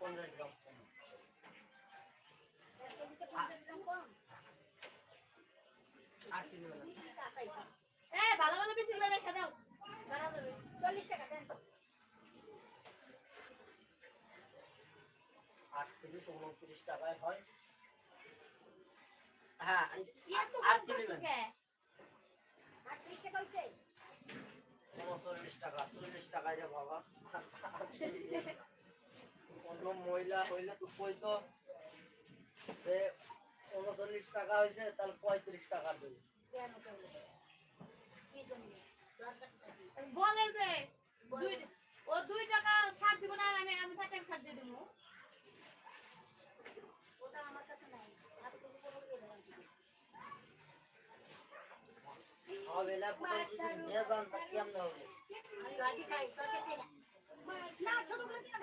50 গ্রাম কম। আর কি নেবেন? ভালো ভালো পিসগুলো রেখে দাও। 40 টাকা দেন। 38-29 টাকায় হয়। হ্যাঁ, এত আর কম কি নেবেন? কে? 38 টাকা হইছে। 39 টাকা, 40 টাকায় যা বাবা। অন্য মহিলা হইলে তো কইতো যে 39 টাকা হয়েছে, তাহলে 35 টাকা দেবে। কেন চলে? কি জন্য? বলে যে ও 2 টাকা ছাড় দিব না, আমি টাকা ছাড় দিয়ে দেবো। ওটা আমার কাছে নাই। আমি তো কোনো দিয়ে দেব। হবে না, নিয়ে যান, কেমন হবে? আমি গাড়ি খাই, না ছোট করে